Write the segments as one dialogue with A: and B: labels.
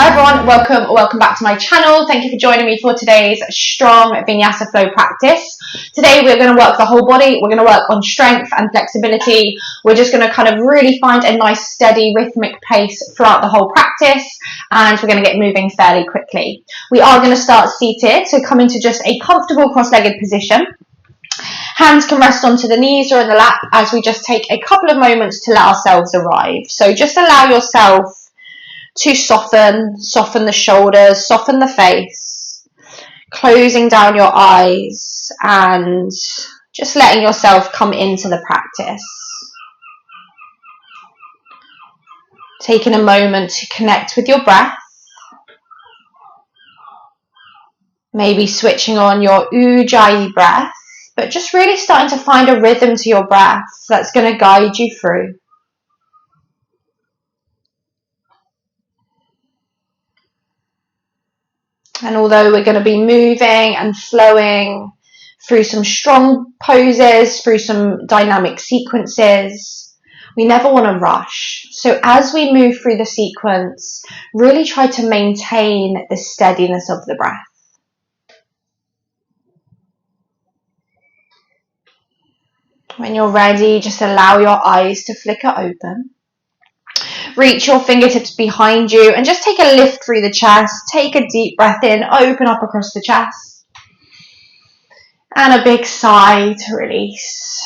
A: Hi everyone, welcome back to my channel. Thank you for joining me for today's strong Vinyasa flow practice. Today we're going to work the whole body. We're going to work on strength and flexibility. We're just going to kind of really find a nice steady rhythmic pace throughout the whole practice, and we're going to get moving fairly quickly. We are going to start seated, so come into just a comfortable cross-legged position. Hands can rest onto the knees or in the lap as we just take a couple of moments to let ourselves arrive. So just allow yourself to soften the shoulders, soften the face, closing down your eyes and just letting yourself come into the practice. Taking a moment to connect with your breath. Maybe switching on your Ujjayi breath, but just really starting to find a rhythm to your breath that's going to guide you through. And although we're going to be moving and flowing through some strong poses, through some dynamic sequences, we never want to rush. So as we move through the sequence, really try to maintain the steadiness of the breath. When you're ready, just allow your eyes to flicker open. Reach your fingertips behind you and just take a lift through the chest. Take a deep breath in, open up across the chest. And a big sigh to release.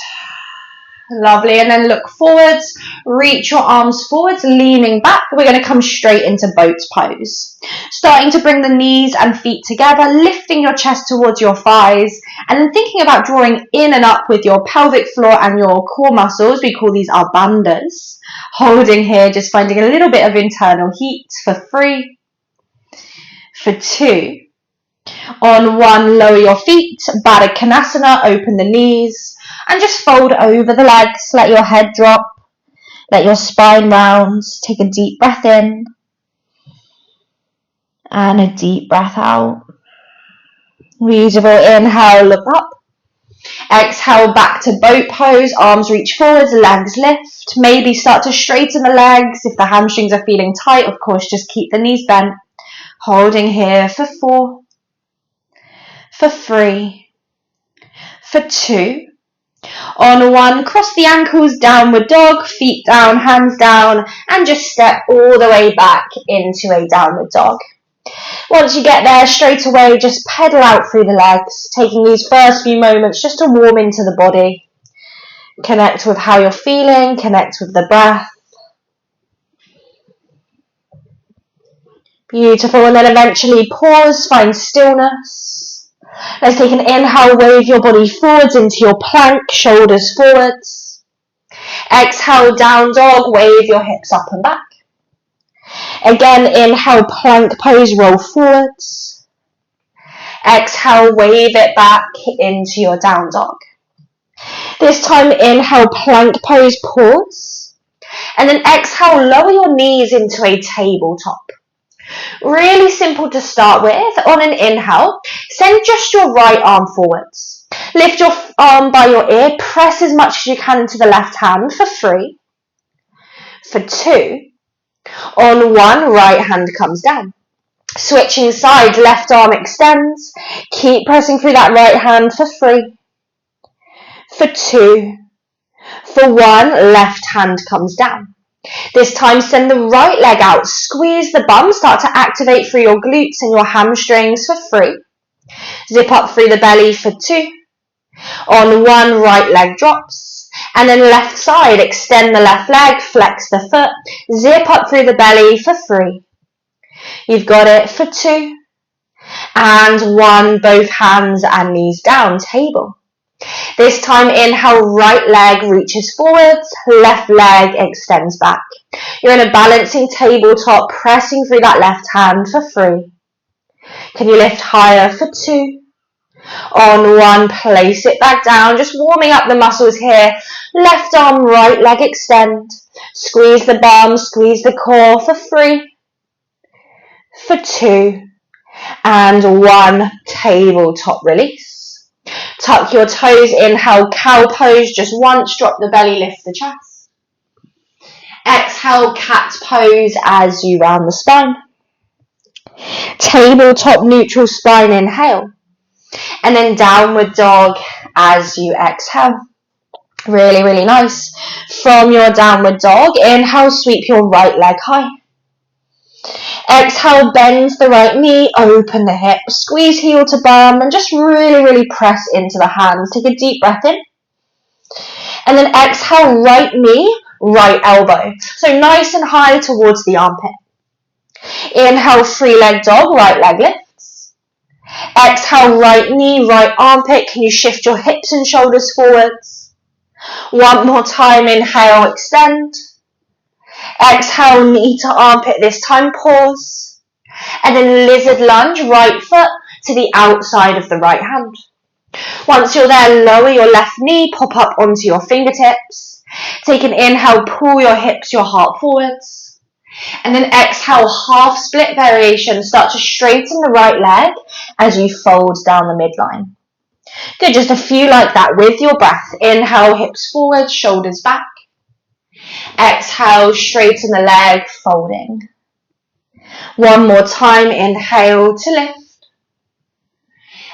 A: Lovely. And then look forwards. Reach your arms forwards, leaning back. We're going to come straight into boat pose. Starting to bring the knees and feet together, lifting your chest towards your thighs, and then thinking about drawing in and up with your pelvic floor and your core muscles. We call these our bandhas. Holding here, just finding a little bit of internal heat for 3, for 2. On 1, lower your feet, Baddha Konasana, open the knees, and just fold over the legs. Let your head drop, let your spine round. Take a deep breath in, and a deep breath out. Beautiful. Inhale, look up. Exhale, back to boat pose, arms reach forwards, legs lift. Maybe start to straighten the legs. If the hamstrings are feeling tight, of course, just keep the knees bent. Holding here for 4, for 3, for 2. On 1, cross the ankles, downward dog, feet down, hands down, and just step all the way back into a downward dog. Once you get there, straight away, just pedal out through the legs, taking these first few moments just to warm into the body. Connect with how you're feeling, connect with the breath. Beautiful, and then eventually pause, find stillness. Let's take an inhale, wave your body forwards into your plank, shoulders forwards. Exhale, down dog, wave your hips up and back. Again, inhale, plank pose, roll forwards. Exhale, wave it back into your down dog. This time, inhale, plank pose, pause. And then exhale, lower your knees into a tabletop. Really simple to start with. On an inhale, send just your right arm forwards. Lift your arm by your ear, press as much as you can into the left hand for 3, for 2. On 1, right hand comes down. Switching sides, left arm extends. Keep pressing through that right hand for 3, for 2, for 1, left hand comes down. This time, send the right leg out. Squeeze the bum, start to activate through your glutes and your hamstrings for 3. Zip up through the belly for 2. On 1, right leg drops. And then left side, extend the left leg, flex the foot, zip up through the belly for 3. You've got it for 2. And 1, both hands and knees down, table. This time, inhale, right leg reaches forwards, left leg extends back. You're in a balancing tabletop, pressing through that left hand for 3. Can you lift higher for 2? On 1, place it back down, just warming up the muscles here. Left arm, right leg extend. Squeeze the bum, squeeze the core for 3, for 2, and 1, tabletop release. Tuck your toes, inhale, cow pose, just once, drop the belly, lift the chest. Exhale, cat pose as you round the spine. Tabletop neutral spine, inhale. And then downward dog as you exhale. Really, really nice. From your downward dog, inhale, sweep your right leg high. Exhale, bend the right knee, open the hip, squeeze heel to bum, and just really, really press into the hands. Take a deep breath in. And then exhale, right knee, right elbow. So nice and high towards the armpit. Inhale, free leg dog, right leg lifts. Exhale, right knee, right armpit. Can you shift your hips and shoulders forwards? One more time, inhale, extend. Exhale, knee to armpit, this time pause. And then lizard lunge, right foot to the outside of the right hand. Once you're there, lower your left knee, pop up onto your fingertips. Take an inhale, pull your hips, your heart forwards. And then exhale, half split variation. Start to straighten the right leg as you fold down the midline. Good, just a few like that with your breath. Inhale, hips forward, shoulders back. Exhale, straighten the leg, folding. One more time, inhale to lift.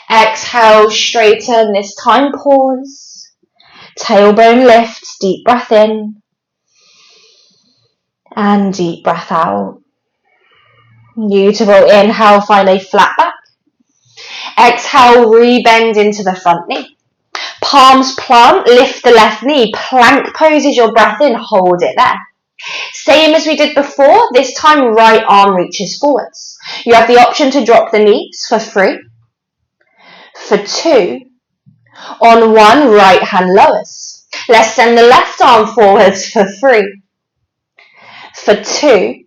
A: Exhale, straighten, this time pause. Tailbone lifts, deep breath in. And deep breath out. Beautiful, inhale, find a flat back. Exhale, rebend into the front knee. Palms plant, lift the left knee. Plank pose as your breath in, hold it there. Same as we did before, this time right arm reaches forwards. You have the option to drop the knees for 3, for 2, on 1, right hand lowers. Let's send the left arm forwards for 3, for 2,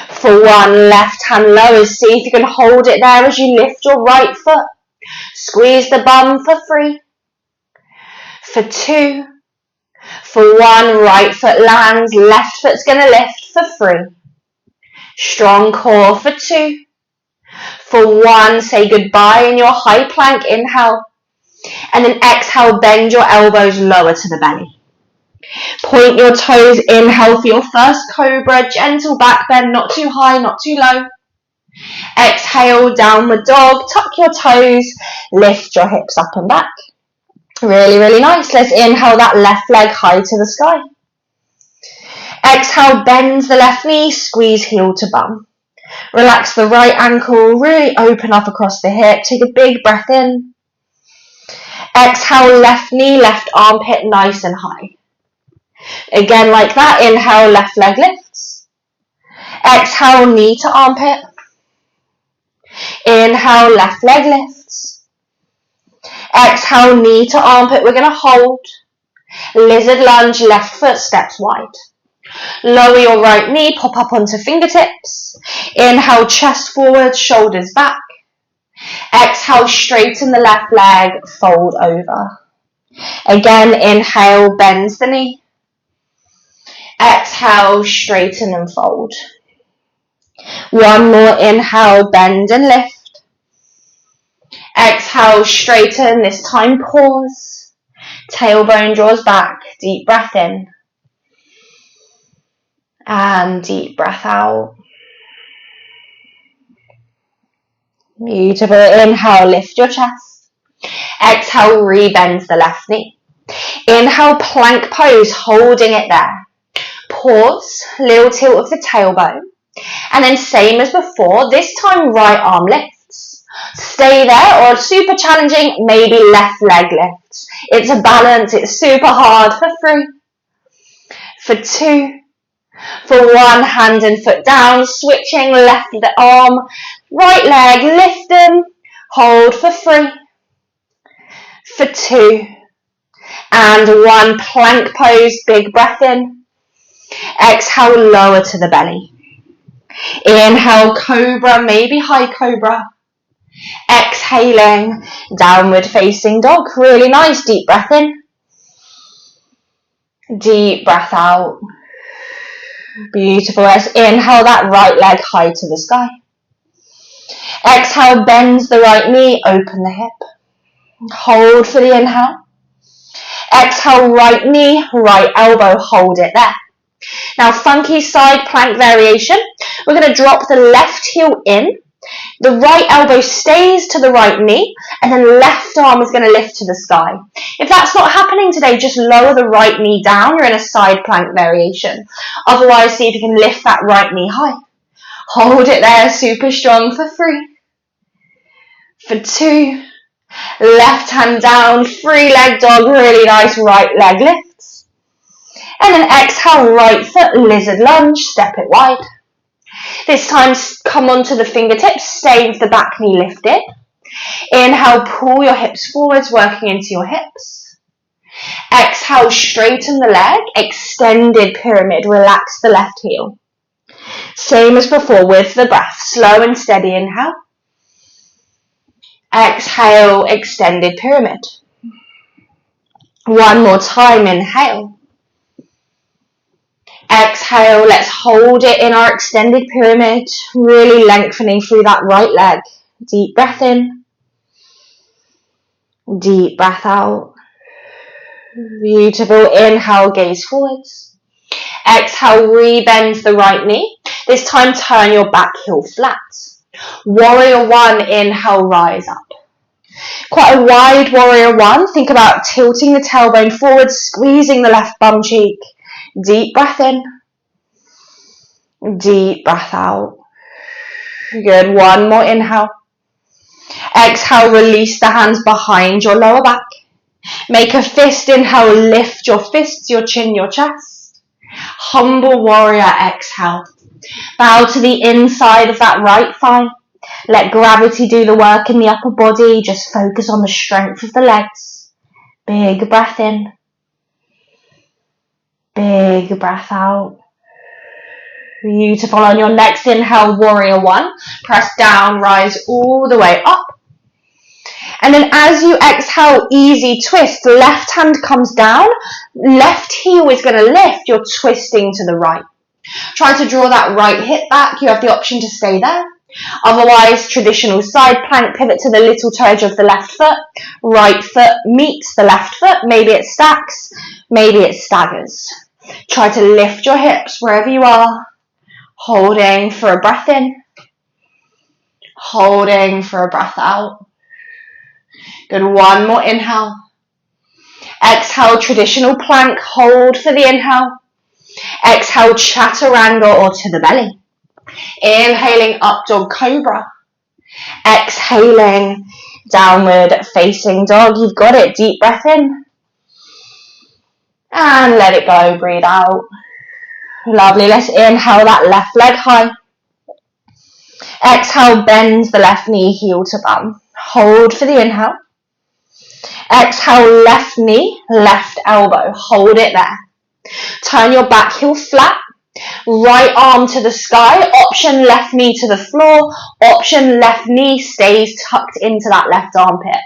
A: for 1, left hand lowers. See if you can hold it there as you lift your right foot. Squeeze the bum for 3, for 2, for 1, right foot lands, left foot's going to lift for 3. Strong core for 2. For 1, say goodbye in your high plank, inhale. And then exhale, bend your elbows lower to the belly. Point your toes, inhale for your first cobra, gentle back bend, not too high, not too low. Exhale, downward dog, tuck your toes, lift your hips up and back. Really, really nice. Let's inhale that left leg high to the sky. Exhale, bend the left knee, squeeze heel to bum. Relax the right ankle, really open up across the hip. Take a big breath in. Exhale, left knee, left armpit, nice and high. Again, like that, inhale, left leg lifts. Exhale, knee to armpit. Inhale, left leg lifts. Exhale, knee to armpit, we're going to hold. Lizard lunge, left foot steps wide. Lower your right knee, pop up onto fingertips. Inhale, chest forward, shoulders back. Exhale, straighten the left leg, fold over. Again, inhale, bend the knee. Exhale, straighten and fold. One more inhale, bend and lift. Exhale, straighten, this time pause. Tailbone draws back, deep breath in. And deep breath out. Beautiful. Inhale, lift your chest. Exhale, rebend the left knee. Inhale, plank pose, holding it there. Pause, little tilt of the tailbone. And then same as before, this time right arm lifts. Stay there, or super challenging, maybe left leg lifts. It's a balance, it's super hard for 3, for 2, for 1, hand and foot down, switching left arm, right leg, lift them, hold for 3, for 2, and 1, plank pose, big breath in. Exhale, lower to the belly. Inhale, cobra, maybe high cobra. Exhaling, downward facing dog. Really nice, deep breath in. Deep breath out. Beautiful. Let's inhale that right leg high to the sky. Exhale, bend the right knee, open the hip. Hold for the inhale. Exhale, right knee, right elbow, hold it there. Now, funky side plank variation. We're going to drop the left heel in The right elbow stays to the right knee, and then left arm is going to lift to the sky. If that's not happening today, just lower the right knee down. You're in a side plank variation. Otherwise, see if you can lift that right knee high. Hold it there, super strong for 3, for 2. Left hand down, 3-leg dog, really nice right leg lifts. And then exhale, right foot, lizard lunge, step it wide. This time, come onto the fingertips, stay with the back knee lifted. Inhale, pull your hips forwards, working into your hips. Exhale, straighten the leg, extended pyramid, relax the left heel. Same as before with the breath, slow and steady inhale. Exhale, extended pyramid. One more time, inhale. Exhale, let's hold it in our extended pyramid, really lengthening through that right leg. Deep breath in. Deep breath out. Beautiful. Inhale, gaze forwards. Exhale, rebend the right knee. This time, turn your back heel flat. Warrior 1, inhale, rise up. Quite a wide warrior 1. Think about tilting the tailbone forward, squeezing the left bum cheek. Deep breath in. Deep breath out. Good. One more inhale. Exhale, release the hands behind your lower back. Make a fist inhale, lift your fists, your chin, your chest. Humble warrior, exhale. Bow to the inside of that right thigh. Let gravity do the work in the upper body. Just focus on the strength of the legs. Big breath in. Big breath out. Beautiful. On your next inhale, warrior 1. Press down, rise all the way up. And then as you exhale, easy twist. Left hand comes down. Left heel is going to lift. You're twisting to the right. Try to draw that right hip back. You have the option to stay there. Otherwise, traditional side plank, pivot to the little toe edge of the left foot. Right foot meets the left foot. Maybe it stacks. Maybe it staggers. Try to lift your hips wherever you are. Holding for a breath in. Holding for a breath out. Good. One more inhale. Exhale, traditional plank. Hold for the inhale. Exhale, chaturanga or to the belly. Inhaling, up dog cobra. Exhaling, downward facing dog. You've got it. Deep breath in. And let it go. Breathe out. Lovely. Let's inhale that left leg high. Exhale, bend the left knee, heel to bum. Hold for the inhale. Exhale, left knee, left elbow. Hold it there. Turn your back heel flat. Right arm to the sky. Option left knee to the floor. Option left knee stays tucked into that left armpit.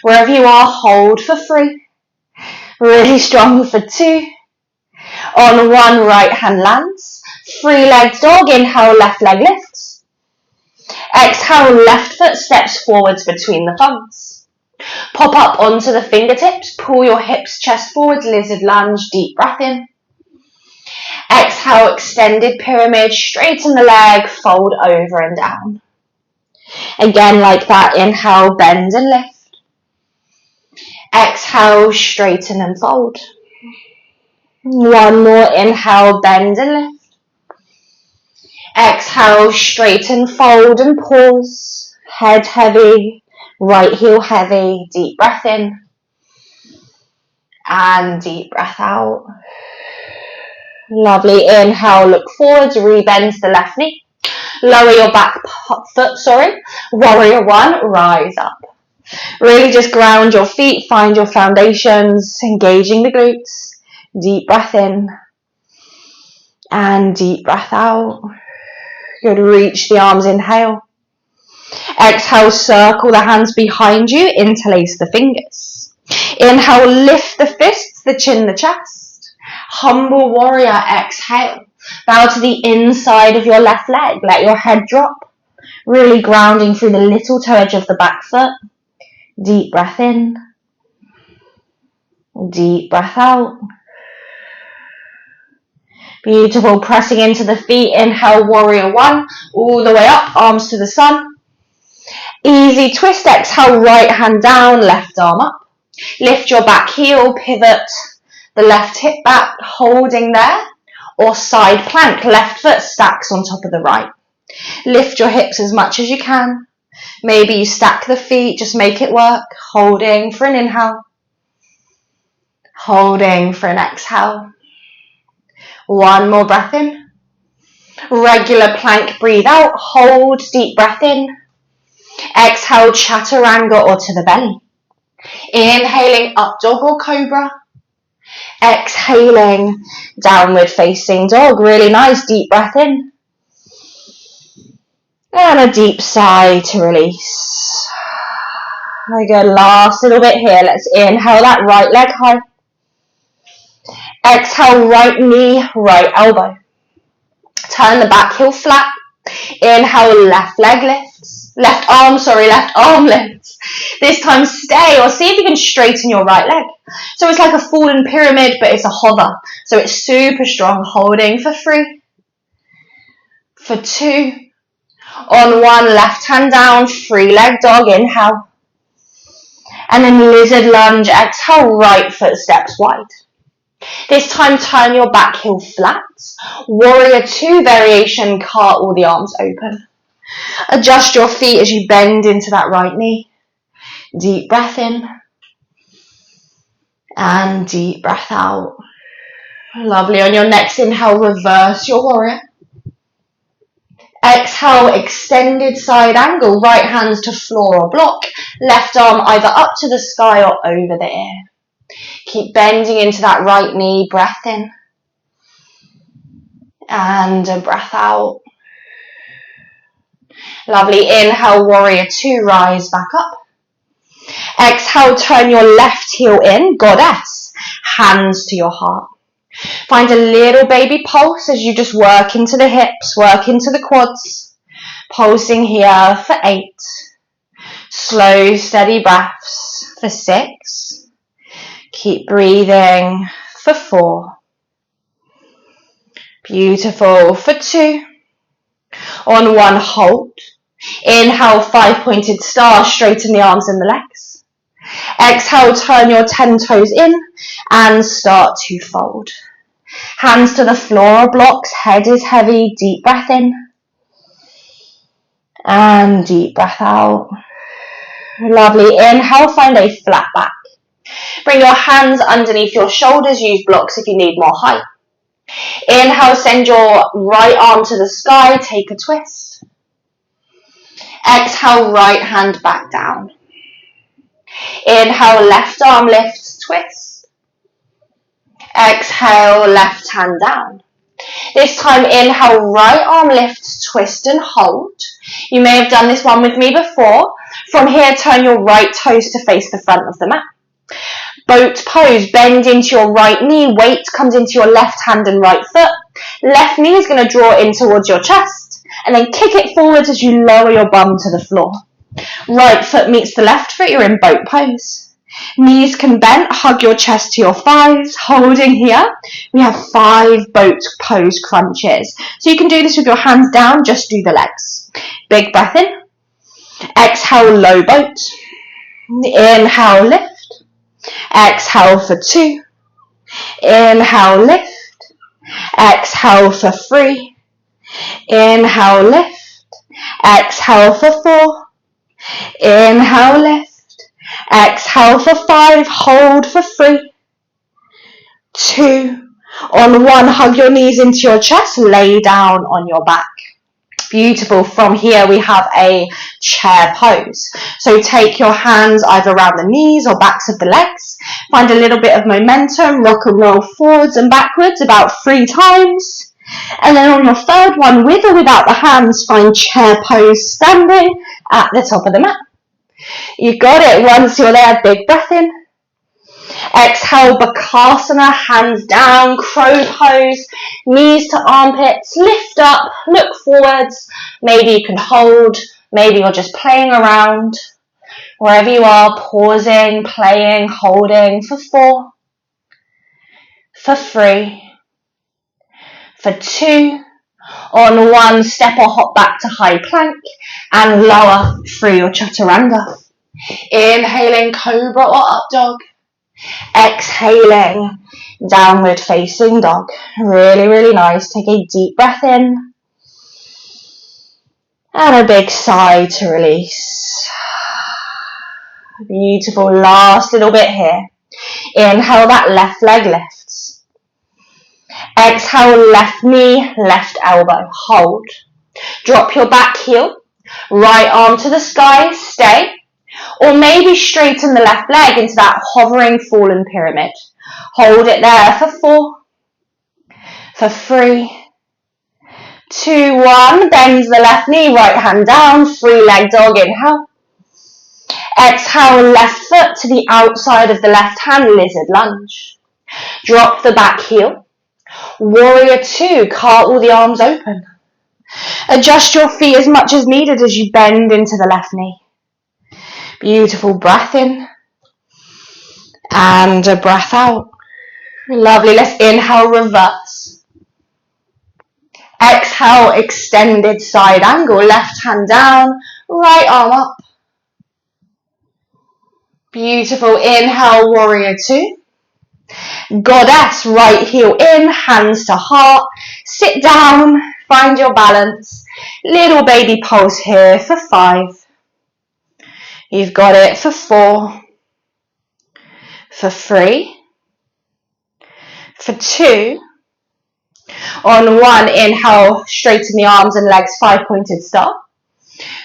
A: Wherever you are, hold for 3. Really strong for 2. On 1, right hand lands. 3-legged dog. Inhale, left leg lifts. Exhale, left foot steps forwards between the thumbs. Pop up onto the fingertips. Pull your hips, chest forwards. Lizard lunge. Deep breath in. Exhale, extended pyramid. Straighten the leg. Fold over and down. Again, like that. Inhale, bend and lift. Exhale, straighten and fold. One more inhale, bend and lift. Exhale, straighten, fold and pause. Head heavy, right heel heavy. Deep breath in. And deep breath out. Lovely. Inhale, look forwards, rebend the left knee. Lower your back foot, Warrior 1, rise up. Really just ground your feet, find your foundations, engaging the glutes. Deep breath in. And deep breath out. Good. Reach the arms, inhale. Exhale, circle the hands behind you, interlace the fingers. Inhale, lift the fists, the chin, the chest. Humble warrior, exhale. Bow to the inside of your left leg. Let your head drop. Really grounding through the little toe edge of the back foot. Deep breath in. Deep breath out. Beautiful. Pressing into the feet. Inhale, warrior 1. All the way up, arms to the sun. Easy twist. Exhale, right hand down, left arm up. Lift your back heel, pivot the left hip back, holding there. Or side plank, left foot stacks on top of the right. Lift your hips as much as you can. Maybe you stack the feet, just make it work. Holding for an inhale. Holding for an exhale. One more breath in. Regular plank, breathe out. Hold, deep breath in. Exhale, chaturanga or to the belly. Inhaling, up dog or cobra. Exhaling, downward facing dog. Really nice, deep breath in. And a deep sigh to release. Good, last little bit here. Let's inhale that right leg high. Exhale, right knee, right elbow. Turn the back heel flat. Inhale, left leg lifts. Left arm lifts. This time stay, or see if you can straighten your right leg. So it's like a fallen pyramid, but it's a hover. So it's super strong. Holding for 3, for 2. On 1, left hand down, 3-leg dog, inhale. And then lizard lunge, exhale, right foot steps wide. This time turn your back heel flat. Warrior 2 variation, cartwheel the arms open. Adjust your feet as you bend into that right knee. Deep breath in. And deep breath out. Lovely. On your next inhale, reverse your warrior. Exhale, extended side angle. Right hands to floor or block. Left arm either up to the sky or over the ear. Keep bending into that right knee. Breath in. And a breath out. Lovely. Inhale, warrior 2, rise back up. Exhale, turn your left heel in, goddess. Hands to your heart. Find a little baby pulse as you just work into the hips, work into the quads. Pulsing here for 8. Slow, steady breaths for 6. Keep breathing for 4. Beautiful for 2. On 1, hold. Inhale, 5-pointed star, straighten the arms and the legs. Exhale, turn your 10 toes in and start to fold. Hands to the floor or blocks, head is heavy, deep breath in. And deep breath out. Lovely, inhale, find a flat back. Bring your hands underneath your shoulders, use blocks if you need more height. Inhale, send your right arm to the sky, take a twist. Exhale, right hand back down. Inhale, left arm lifts, twist. Exhale, left hand down. This time, inhale, right arm lifts, twist and hold. You may have done this one with me before. From here, turn your right toes to face the front of the mat. Boat pose, bend into your right knee, weight comes into your left hand and right foot. Left knee is going to draw in towards your chest, and then kick it forwards as you lower your bum to the floor. Right foot meets the left foot, you're in boat pose. Knees can bend, hug your chest to your thighs, holding here. We have 5 boat pose crunches. So you can do this with your hands down, just do the legs. Big breath in. Exhale, low boat. Inhale, lift. Exhale for 2. Inhale, lift. Exhale for 3. Inhale, lift. Exhale for 4. Inhale, lift. Exhale for 5. Hold for 3. 2. On 1, hug your knees into your chest. Lay down on your back. Beautiful. From here, we have a chair pose. So take your hands either around the knees or backs of the legs. Find a little bit of momentum. Rock and roll forwards and backwards about 3 times. And then on your third one, with or without the hands, find chair pose standing at the top of the mat. You got it. Once you're there, big breath in. Exhale, Bakasana, hands down, crow pose, knees to armpits, lift up, look forwards. Maybe you can hold, maybe you're just playing around. Wherever you are, pausing, playing, holding for 4, for 3, for 2. On one, step or hop back to high plank and lower through your chaturanga. Inhaling, cobra or up dog. Exhaling, downward facing dog. Really, really nice. Take a deep breath in. And a big sigh to release. Beautiful. Last little bit here. Inhale, that left leg lifts. Exhale, left knee, left elbow. Hold. Drop your back heel. Right arm to the sky. Stay. Or maybe straighten the left leg into that hovering fallen pyramid. Hold it there for 4, for 3, 2, 1. Bend the left knee, right hand down. 3-leg dog. Inhale. Exhale, left foot to the outside of the left hand, lizard lunge. Drop the back heel. Warrior 2, cartwheel the arms open. Adjust your feet as much as needed as you bend into the left knee. Beautiful. Breath in and a breath out. Lovely. Let's inhale, reverse. Exhale, extended side angle. Left hand down, right arm up. Beautiful. Inhale, warrior 2. Goddess, right heel in, hands to heart. Sit down, find your balance. Little baby pulse here for 5. You've got it for 4, for 3, for 2. On 1, inhale, straighten the arms and legs, 5-pointed star.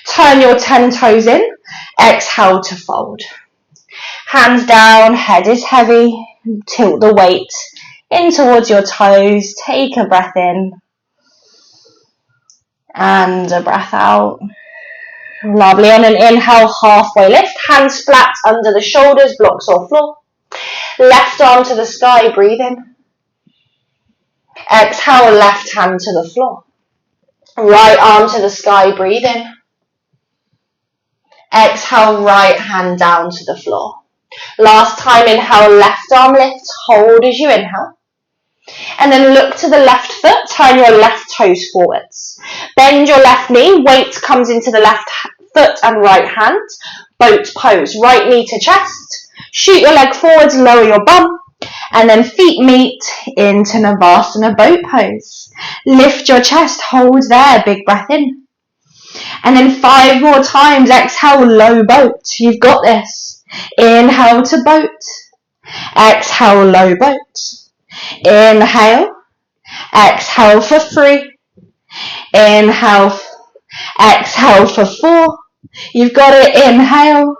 A: Turn your 10 toes in. Exhale to fold. Hands down, head is heavy. Tilt the weight in towards your toes. Take a breath in and a breath out. Lovely. On an inhale, halfway lift. Hands flat under the shoulders, blocks or floor. Left arm to the sky, breathe in. Exhale, left hand to the floor. Right arm to the sky, breathe in. Exhale, right hand down to the floor. Last time, inhale, left arm lifts, hold as you inhale. And then look to the left foot, turn your left toes forwards. Bend your left knee, weight comes into the left foot and right hand. Boat pose, right knee to chest. Shoot your leg forwards, lower your bum. And then feet meet into Navasana, boat pose. Lift your chest, hold there, big breath in. And then 5 more times, exhale, low boat. You've got this. Inhale to boat. Exhale, low boat. Inhale. Exhale for 3. Inhale. Exhale for 4. You've got it. Inhale.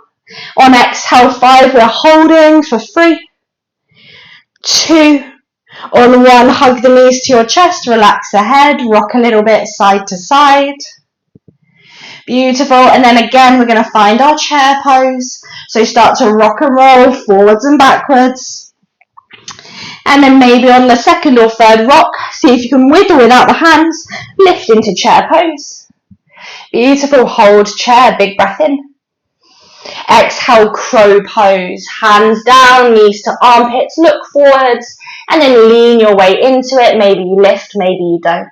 A: On exhale, 5, we're holding for 3, 2. On 1, hug the knees to your chest, relax the head, rock a little bit side to side. Beautiful. And then again, we're going to find our chair pose. So start to rock and roll forwards and backwards. And then maybe on the second or third rock, see if you can wiggle without the hands, lift into chair pose. Beautiful. Hold chair, big breath in. Exhale, crow pose. Hands down, knees to armpits, look forwards, and then lean your way into it. Maybe you lift, maybe you don't.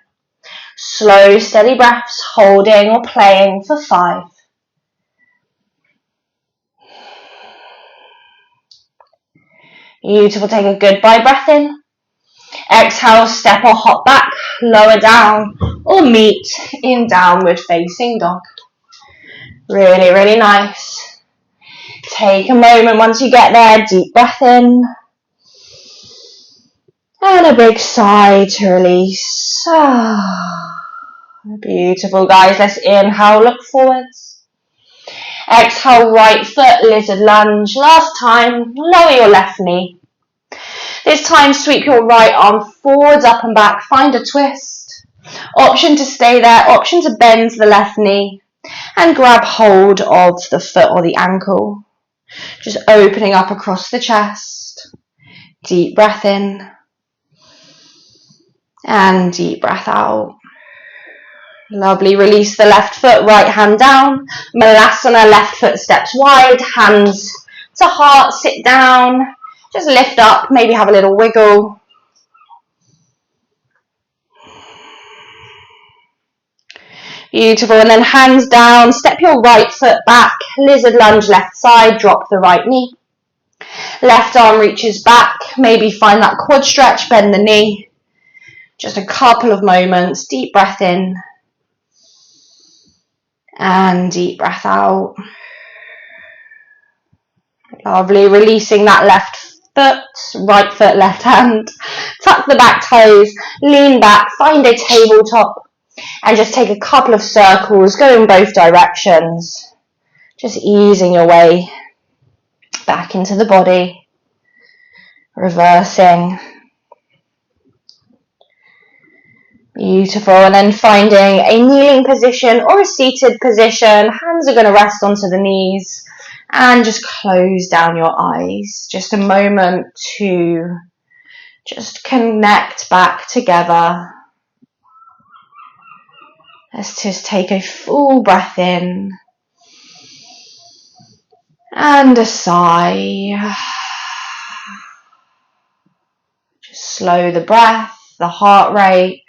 A: Slow, steady breaths, holding or playing for 5. Beautiful. Take a goodbye breath in. Exhale, step or hop back, lower down, or meet in downward facing dog. Really, really nice. Take a moment once you get there, deep breath in. And a big sigh to release. Beautiful, guys. Let's inhale, look forwards. Exhale, right foot, lizard lunge. Last time, lower your left knee. This time, sweep your right arm forwards, up and back. Find a twist. Option to stay there, option to bend the left knee and grab hold of the foot or the ankle. Just opening up across the chest. Deep breath in. And deep breath out. Lovely. Release the left foot, right hand down. Malasana, left foot steps wide, hands to heart, sit down. Just lift up, maybe have a little wiggle. Beautiful. And then hands down, step your right foot back, lizard lunge left side, drop the right knee. Left arm reaches back, maybe find that quad stretch, bend the knee. Just a couple of moments, deep breath in and deep breath out. Lovely, releasing that left foot, right foot, left hand. Tuck the back toes, lean back, find a tabletop and just take a couple of circles, go in both directions. Just easing your way back into the body, reversing. Beautiful. And then finding a kneeling position or a seated position. Hands are going to rest onto the knees and just close down your eyes. Just a moment to just connect back together. Let's just take a full breath in and a sigh. Just slow the breath, the heart rate.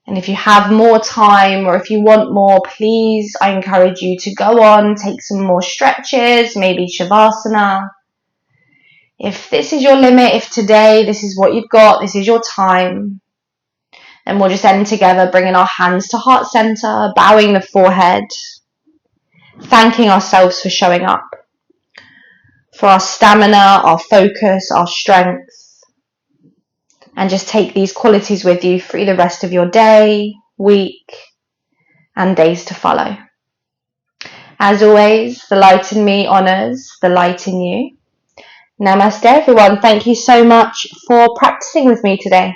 A: And if you have more time or if you want more, please, I encourage you to go on, take some more stretches, maybe Shavasana. If this is your limit, if today this is what you've got, this is your time, then we'll just end together, bringing our hands to heart center, bowing the forehead, thanking ourselves for showing up, for our stamina, our focus, our strength. And just take these qualities with you through the rest of your day, week, and days to follow. As always, the light in me honors the light in you. Namaste, everyone. Thank you so much for practicing with me today.